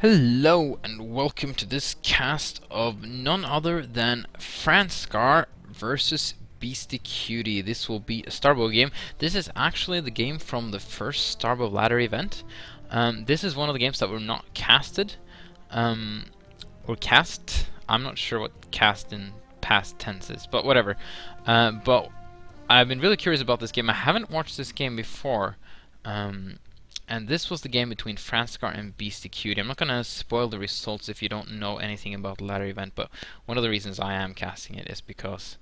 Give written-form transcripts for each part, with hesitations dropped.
Hello and welcome to this cast of none other than Franscar versus Beastyqt. This will be a Starbow game. This is actually the game from the first Starbow ladder event. This is one of the games that were not casted. Or cast. I'm not sure what cast in past tense is, but whatever. But I've been really curious about this game. I haven't watched this game before. And this was the game between Franscar and Beastyqt. I'm not going to spoil the results if you don't know anything about the ladder event, but one of the reasons I am casting it is because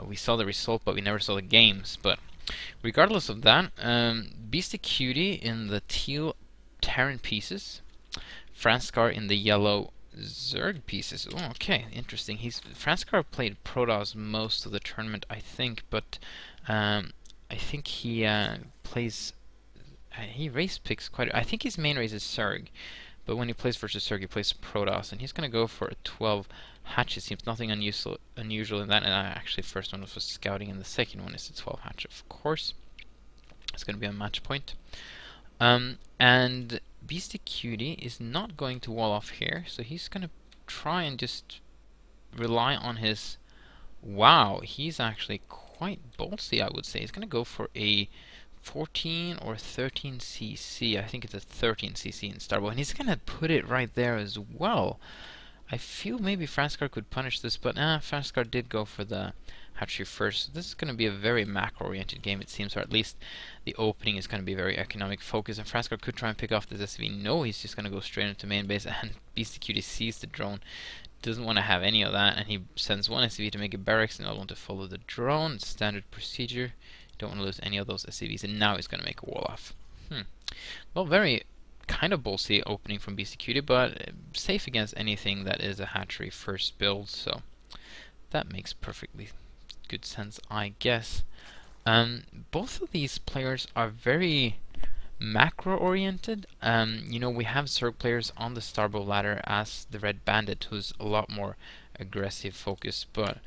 we saw the result, but we never saw the games. But regardless of that, Beastyqt in the teal Terran pieces, Franscar in the yellow Zerg pieces. Oh, okay, interesting. Franscar played Protoss most of the tournament, I think, but I think he plays. He race picks quite. I think his main race is Zerg, but when he plays versus Zerg, he plays Protoss, and he's gonna go for a 12 hatch. It seems nothing unusual in that. And actually, first one was for scouting, and the second one is a 12 hatch, of course. It's gonna be a match point. And Beastyqt is not going to wall off here, so he's gonna try and just rely on his. Wow, he's actually quite ballsy, I would say. He's gonna go for a 14 or 13 CC. I think it's a 13 CC in Starbow, and he's gonna put it right there as well. I feel maybe Franscar could punish this, but Franscar did go for the hatchery first. This is gonna be a very macro-oriented game, it seems, or at least the opening is gonna be very economic focused. And Franscar could try and pick off this SCV. No, he's just gonna go straight into main base, and Beastyqt sees the drone. Doesn't want to have any of that, and he sends one SCV to make a barracks and another one to follow the drone. It's standard procedure. Don't want to lose any of those SCVs, and now he's going to make a wall off. Well, very kind of ballsy opening from Beastyqt, but safe against anything that is a hatchery first build, so that makes perfectly good sense, I guess. Both of these players are very macro-oriented. We have Zerg players on the Starbow ladder as the Red Bandit, who's a lot more aggressive focused, but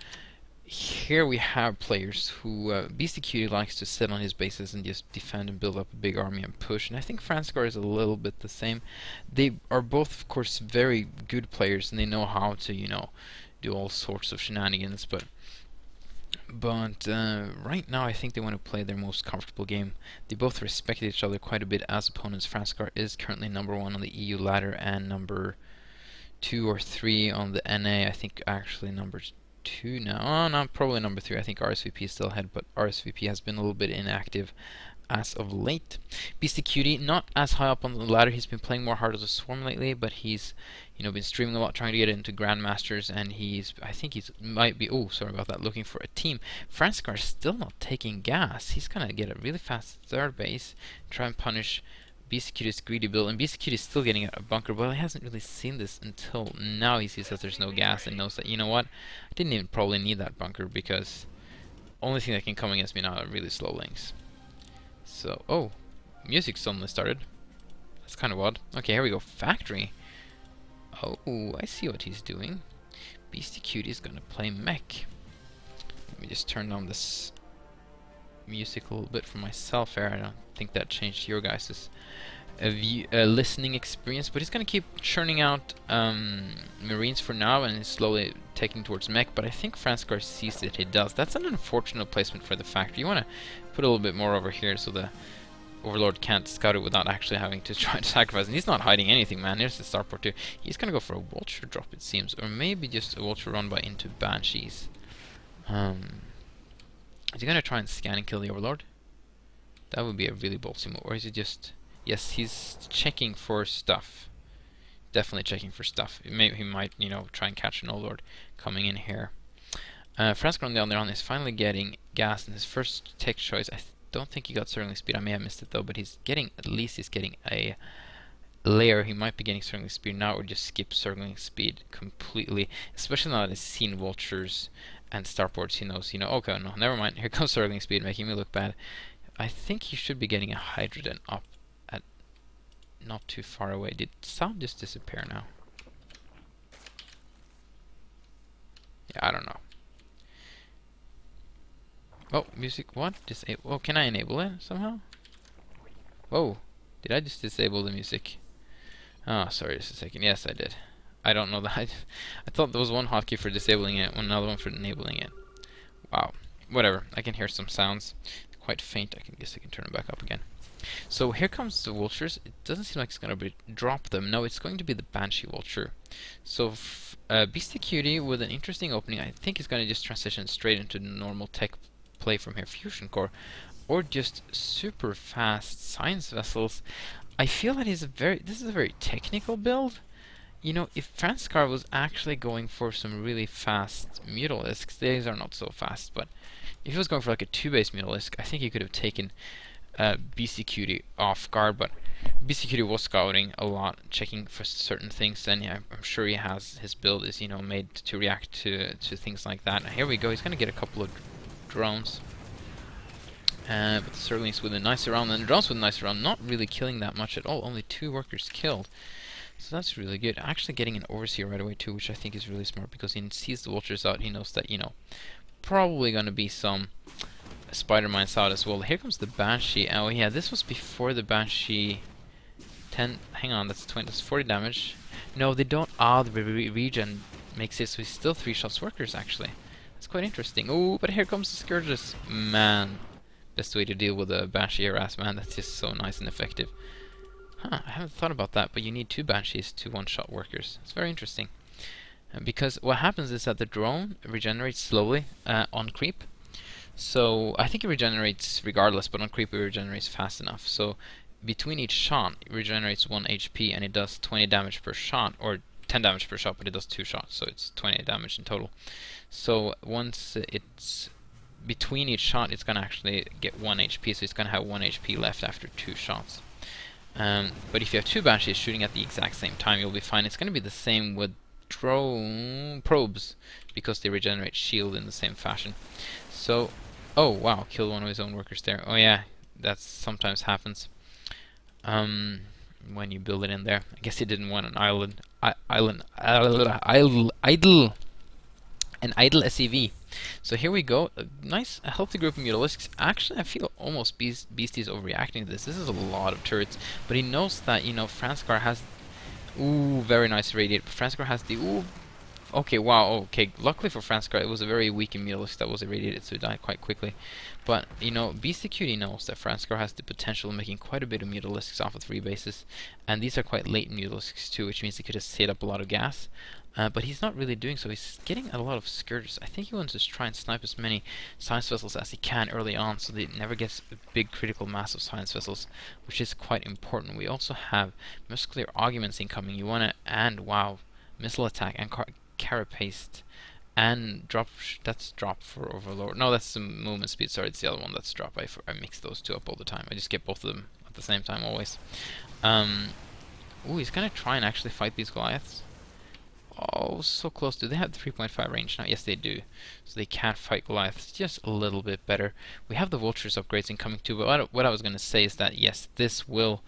here we have players who Beastyqt likes to sit on his bases and just defend and build up a big army and push, and I think Franscar is a little bit the same. They are both, of course, very good players, and they know how to, do all sorts of shenanigans, but right now I think they want to play their most comfortable game. They both respect each other quite a bit as opponents. Franscar is currently number 1 on the EU ladder and number 2 or 3 on the NA. I think actually number 2 now. Oh, no, probably number 3. I think RSVP is still ahead, but RSVP has been a little bit inactive as of late. Beastyqt not as high up on the ladder. He's been playing more Heart of the Swarm lately, but he's been streaming a lot, trying to get into Grandmasters, and I think he's might be. Oh, sorry about that. Looking for a team. Franscar still not taking gas. He's gonna get a really fast third base, try and punish Beastyqt's greedy build, and Beastyqt is still getting a bunker, but he hasn't really seen this until now. He sees that there's no gas and knows that, you know what, I didn't even probably need that bunker, because only thing that can come against me now are really slow links. So, oh, music suddenly started. That's kind of odd. Okay, here we go. Factory. Oh, I see what he's doing. Beastyqt is gonna play mech. Let me just turn down this music a little bit for myself here. I don't think that changed your guys' listening experience, but he's gonna keep churning out Marines for now, and he's slowly taking towards mech, but I think Franscar sees that he does. That's an unfortunate placement for the factory. You want to put a little bit more over here so the Overlord can't scout it without actually having to try to sacrifice, and he's not hiding anything, man. Here's the Starport too. He's gonna go for a Vulture drop, it seems, or maybe just a Vulture run by into Banshees. Is he gonna try and scan and kill the Overlord? That would be a really ballsy move. Or is he just... Yes, he's checking for stuff. Definitely checking for stuff. He might, try and catch an Overlord coming in here. Franscar on the other hand is finally getting gas in his first tech choice. I don't think he got Circling Speed. I may have missed it though, but at least he's getting a layer. He might be getting Circling Speed now, or just skip Circling Speed completely. Especially now that he's seen Vultures and Starports, he knows, okay, no, never mind. Here comes Circling Speed, making me look bad. I think he should be getting a Hydrogen up at not too far away. Did sound just disappear now? Yeah, I don't know. Oh, music, what? Oh, can I enable it somehow? Whoa, did I just disable the music? Oh, sorry, just a second. Yes, I did. I don't know that. I thought there was one hotkey for disabling it, another one for enabling it. Wow. Whatever. I can hear some sounds. Quite faint. I guess I can turn it back up again. So here comes the vultures. It doesn't seem like it's going to drop them. No, it's going to be the Banshee vulture. So Beastyqt with an interesting opening, I think is going to just transition straight into normal tech play from here. Fusion core. Or just super fast science vessels. I feel that this is a very technical build. You know, if Franscar was actually going for some really fast Mutalisks, these are not so fast, but if he was going for like a 2-base Mutalisk, I think he could have taken Beastyqt off guard, but Beastyqt was scouting a lot, checking for certain things, and yeah, I'm sure he has, his build is, you know, made to react to things like that. And here we go, he's going to get a couple of drones. But the Surlings with a nice round, and the drones with a nice round, not really killing that much at all, only 2 workers killed. So that's really good. Actually getting an Overseer right away too, which I think is really smart, because he sees the vultures out, he knows that, you know, probably gonna be some spider mines out as well. Here comes the Banshee. Oh yeah, this was before the Banshee 10, hang on, that's 40 damage. No, they don't, the regen makes it so he's still 3 shots workers actually. That's quite interesting. Oh, but here comes the Scourges. Man, best way to deal with a Banshee harass, man, that's just so nice and effective. Huh, I haven't thought about that, but you need 2 Banshees to one-shot workers. It's very interesting. Because what happens is that the drone regenerates slowly on creep. So I think it regenerates regardless, but on creep it regenerates fast enough. So between each shot, it regenerates 1 HP, and it does 20 damage per shot, or 10 damage per shot, but it does 2 shots, so it's 20 damage in total. So once it's between each shot, it's going to actually get 1 HP, so it's going to have 1 HP left after 2 shots. But if you have 2 Banshees shooting at the exact same time, you'll be fine. It's going to be the same with drone probes, because they regenerate shield in the same fashion. So, oh wow, killed one of his own workers there. Oh yeah, that sometimes happens when you build it in there. I guess he didn't want an idle SEV. So here we go, a nice, healthy group of Mutalisks. Actually, I feel almost Beastie's overreacting to this. This is a lot of turrets, but he knows that, you know, Franscar has, ooh, very nice radiate, but Franscar has the, ooh, okay, wow, okay, luckily for Franscar, it was a very weak Mutalisk that was irradiated, so it died quite quickly. But, you know, Beastyqt knows that Franscar has the potential of making quite a bit of Mutalisks off of 3 bases, and these are quite late Mutalisks too, which means he could have saved up a lot of gas. But he's not really doing so. He's getting a lot of Scourges. I think he wants to try and snipe as many science vessels as he can early on, so that it never gets a big critical mass of science vessels, which is quite important. We also have muscular augments incoming. You want to, and wow, missile attack and carapace and drop. That's drop for overlord. No, that's the movement speed. Sorry, it's the other one that's drop. I mix those two up all the time. I just get both of them at the same time always. Ooh, he's gonna try and actually fight these Goliaths. Oh, so close. Do they have the 3.5 range now? Yes, they do. So they can't fight Goliaths just a little bit better. We have the Vultures upgrades incoming too, but what I was going to say is that, yes, this will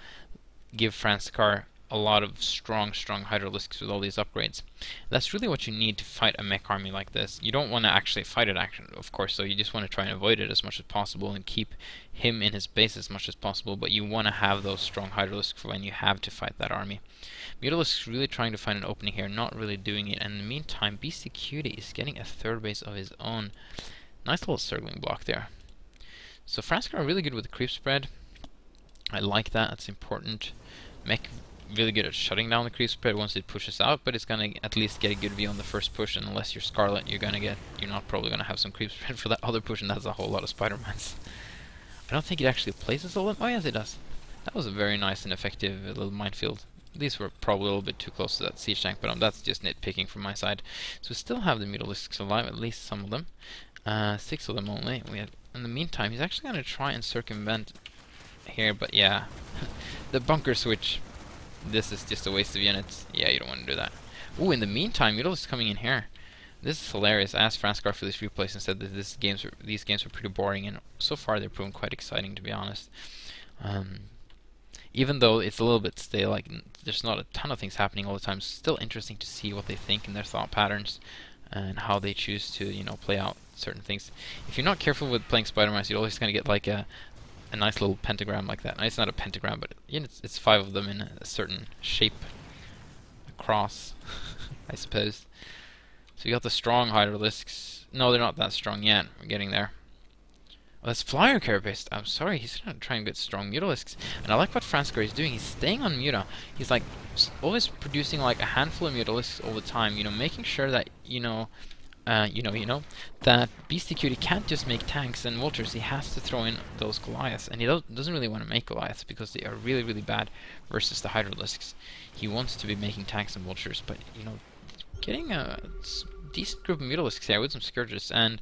give Franscar a lot of strong Hydralisks with all these upgrades. That's really what you need to fight a mech army like this. You don't want to actually fight it, of course, so you just want to try and avoid it as much as possible and keep him in his base as much as possible, but you want to have those strong Hydralisks for when you have to fight that army. Mutalisk is really trying to find an opening here, not really doing it, and in the meantime, Beastyqt is getting a 3rd base of his own. Nice little circling block there. So Franscar are really good with the creep spread. I like that, that's important. Mech really good at shutting down the creep spread once it pushes out, but it's gonna at least get a good view on the first push, and unless you're Scarlet, you're not probably gonna have some creep spread for that other push, and that's a whole lot of Spider-Mans. I don't think it actually places all of them. Oh yes, it does. That was a very nice and effective little minefield. These were probably a little bit too close to that siege tank, but that's just nitpicking from my side. So we still have the Mutalisks alive, at least some of them. 6 of them only. In the meantime, he's actually going to try and circumvent here, but yeah. The bunker switch. This is just a waste of units. Yeah, you don't want to do that. Ooh, in the meantime, Mutalisks coming in here. This is hilarious. I asked Franscar for this replays and said that these games were pretty boring, and so far they're proven quite exciting, to be honest. Even though it's a little bit stale, like there's not a ton of things happening all the time, it's still interesting to see what they think and their thought patterns and how they choose to, you know, play out certain things. If you're not careful with playing Spider-Man, you're always going to get like a nice little pentagram like that. It's not a pentagram, but you know, it's 5 of them in a certain shape across, I suppose. So we got the strong Hydralisks. No, they're not that strong yet. We're getting there. Oh, that's Flyer Carapace. I'm sorry, he's gonna try and get strong Mutalisks. And I like what Franscar is doing. He's staying on Muta. He's like always producing like a handful of Mutalisks all the time. You know, making sure that that Beastyqt can't just make tanks and vultures. He has to throw in those Goliaths, and he doesn't really want to make Goliaths because they are really, really bad versus the Hydralisks. He wants to be making tanks and vultures, but you know, getting a decent group of Mutalisks here with some Scourges, and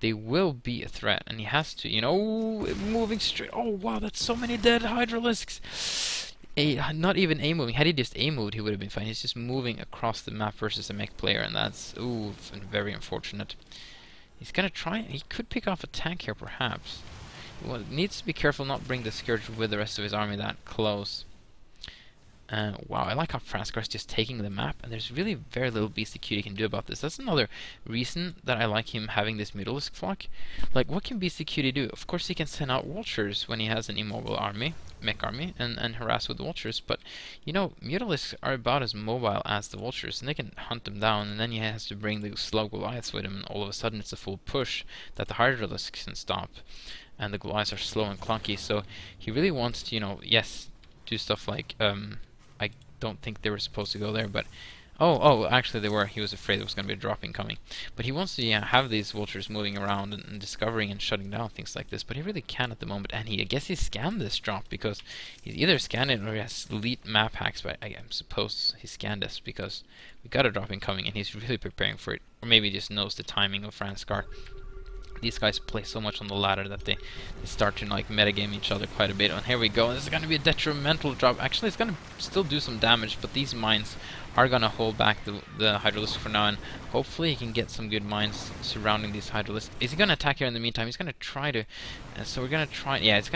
they will be a threat, and he has to, you know, moving straight. Oh wow, that's so many dead Hydralisks. Not even A-moving. Had he just A-moved, he would have been fine. He's just moving across the map versus a mech player, and that's, ooh, very unfortunate. He's gonna try, he could pick off a tank here, perhaps. Well, needs to be careful not bring the Scourge with the rest of his army that close. Wow, I like how Franscar is just taking the map, and there's really very little Beastyqt can do about this. That's another reason that I like him having this Mutalisk flock. Like, what can Beastyqt do? Of course, he can send out vultures when he has an immobile army, mech army, and harass with the vultures, but, you know, Mutalisks are about as mobile as the vultures, and they can hunt them down, and then he has to bring the slow Goliaths with him, and all of a sudden it's a full push that the Hydralisks can stop, and the Goliaths are slow and clunky, so he really wants to, you know, yes, do stuff like, I don't think they were supposed to go there, but oh, actually they were. He was afraid there was going to be a dropping coming. But he wants to have these vultures moving around and discovering and shutting down things like this, but he really can't at the moment. And I guess he scanned this drop because he's either scanned it or he has elite map hacks, but I suppose he scanned this because we got a dropping coming and he's really preparing for it. Or maybe he just knows the timing of Franscar. These guys play so much on the ladder that they start to like metagame each other quite a bit. And here we go. This is going to be a detrimental drop. Actually, it's going to still do some damage, but these mines are going to hold back the Hydralisk for now. And hopefully he can get some good mines surrounding these Hydralisks. Is he going to attack here in the meantime? He's going to try to... so we're going to try... Yeah, this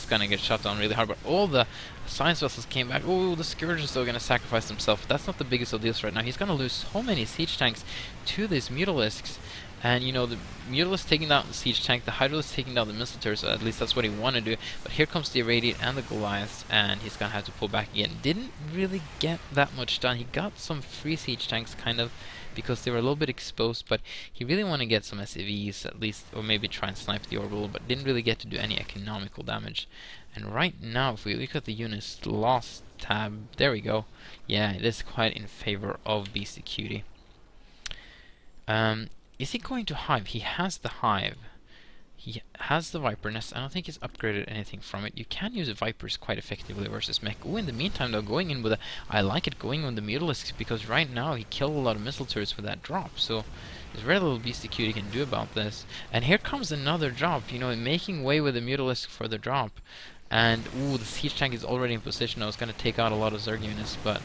is going to get shut down really hard. But all the science vessels came back. Oh, the Scourge is still going to sacrifice themselves. But that's not the biggest of deals right now. He's going to lose so many siege tanks to these Mutalisks. And, you know, the Mutalisk taking down the siege tank, the Hydralisk taking down the missile turret, so at least that's what he wanted to do. But here comes the Irradiate and the Goliath, and he's going to have to pull back again. Didn't really get that much done. He got some free siege tanks, kind of, because they were a little bit exposed, but he really wanted to get some SCVs, at least, or maybe try and snipe the orbital, but didn't really get to do any economical damage. And right now, if we look at the units, lost tab, there we go. Yeah, it is quite in favor of Beastyqt. Is he going to Hive? He has the Hive. He has the Viper Nest. I don't think he's upgraded anything from it. You can use Vipers quite effectively versus Mech. Oh, in the meantime, though, going in with a... I like it going in with the Mutalisks because right now he killed a lot of missile turrets with that drop. So there's very little Beastyqt can do about this. And here comes another drop. You know, making way with the Mutalisk for the drop. And, ooh, the Siege Tank is already in position. I was going to take out a lot of Zerg units, but...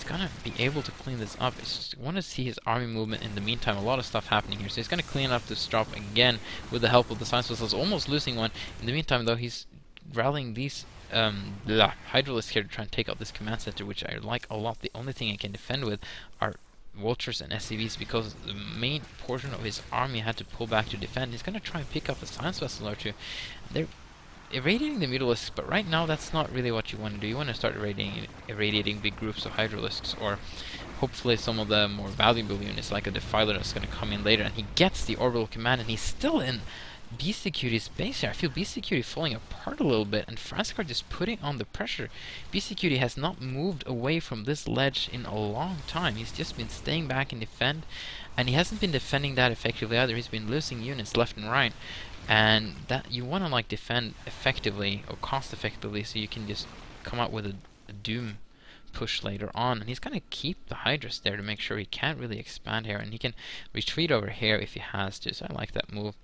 gonna be able to clean this up. I just want to see his army movement in the meantime. A lot of stuff happening here. So he's gonna clean up this drop again with the help of the science vessels. Almost losing one. In the meantime, though, he's rallying these Hydralisks here to try and take out this command center, which I like a lot. The only thing I can defend with are vultures and SCVs because the main portion of his army had to pull back to defend. He's gonna try and pick up a science vessel or two. They're irradiating the Mutalisks, but right now that's not really what you want to do. You want to start irradiating big groups of Hydralisks, or hopefully some of the more valuable units like a Defiler that's going to come in later. And he gets the orbital command, and he's still in Beastyqt's base here. I feel Beastyqt falling apart a little bit, and Franscar just putting on the pressure. Beastyqt has not moved away from this ledge in a long time. He's just been staying back and defend, and he hasn't been defending that effectively either. He's been losing units left and right. And that you want to like defend effectively or cost effectively, so you can just come out with a doom push later on. And he's gonna keep the Hydras there to make sure he can't really expand here, and he can retreat over here if he has to. So I like that move.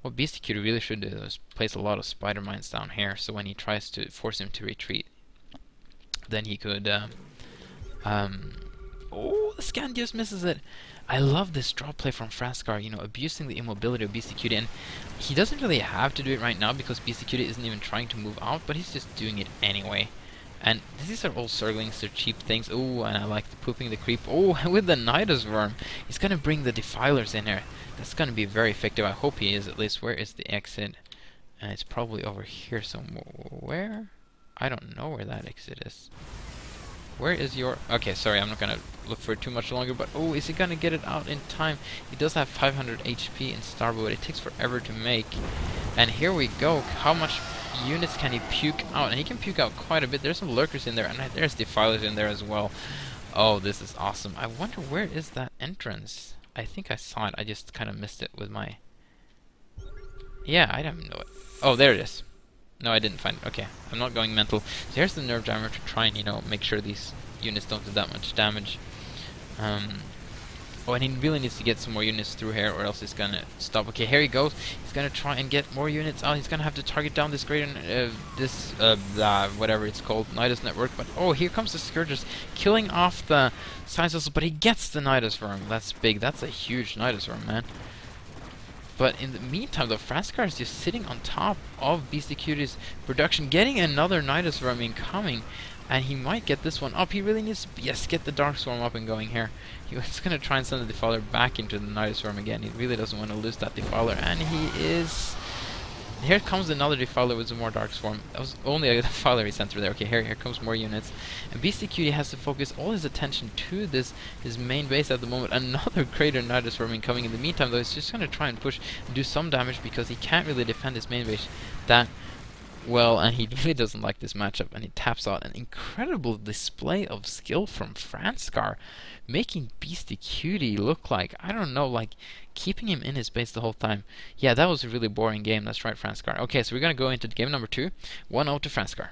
What Beastyqt really should do is place a lot of spider mines down here, so when he tries to force him to retreat, then he could oh, the scan just misses it. I love this drop play from Franscar, you know, abusing the immobility of Beastyqt, and he doesn't really have to do it right now because Beastyqt isn't even trying to move out, but he's just doing it anyway. And these are all Zerglings, they're cheap things. Oh, and I like the pooping the creep. Oh, with the Nidus Worm, he's gonna bring the Defilers in here. That's gonna be very effective. I hope he is, at least. Where is the exit? It's probably over here somewhere. I don't know where that exit is. Where is your... Okay, sorry, I'm not gonna look for it too much longer, but oh, is he gonna get it out in time? He does have 500 HP in Starbow, but it takes forever to make. And here we go. How much units can he puke out? And he can puke out quite a bit. There's some lurkers in there, and there's defilers in there as well. Oh, this is awesome. I wonder where is that entrance? I think I saw it. I just kind of missed it with my... Yeah, I don't know it. Oh, there it is. No, I didn't find it. Okay, I'm not going mental. So here's the nerve jammer to try and, you know, make sure these units don't do that much damage. Oh, and he really needs to get some more units through here, or else he's gonna stop. Okay, here he goes. He's gonna try and get more units out. He's gonna have to target down this greater, whatever it's called, Nidus network. But oh, here comes the Scourgers, killing off the Science Vessel, but he gets the Nidus Worm. That's big. That's a huge Nidus Worm, man. But in the meantime, the Franscar is just sitting on top of Beastyqt's production, getting another Nidus Worm incoming, and he might get this one up. He really needs to, yes, get the Dark Swarm up and going here. He was going to try and send the Defiler back into the Nidus Worm again. He really doesn't want to lose that Defiler, and he is... Here comes another Defiler with some more Dark Swarm. That was only a Defiler he sent through there. Okay, here comes more units. And Beastyqt has to focus all his attention to his main base at the moment. Another Crater Nidus Worm incoming. In the meantime, though, he's just going to try and push and do some damage because he can't really defend his main base that well, and he really doesn't like this matchup, and he taps out an incredible display of skill from Franscar, making Beastyqt look like, I don't know, like keeping him in his base the whole time. Yeah, that was a really boring game. That's right, Franscar. Okay, so we're going to go into game number 2, 1-0 to Franscar.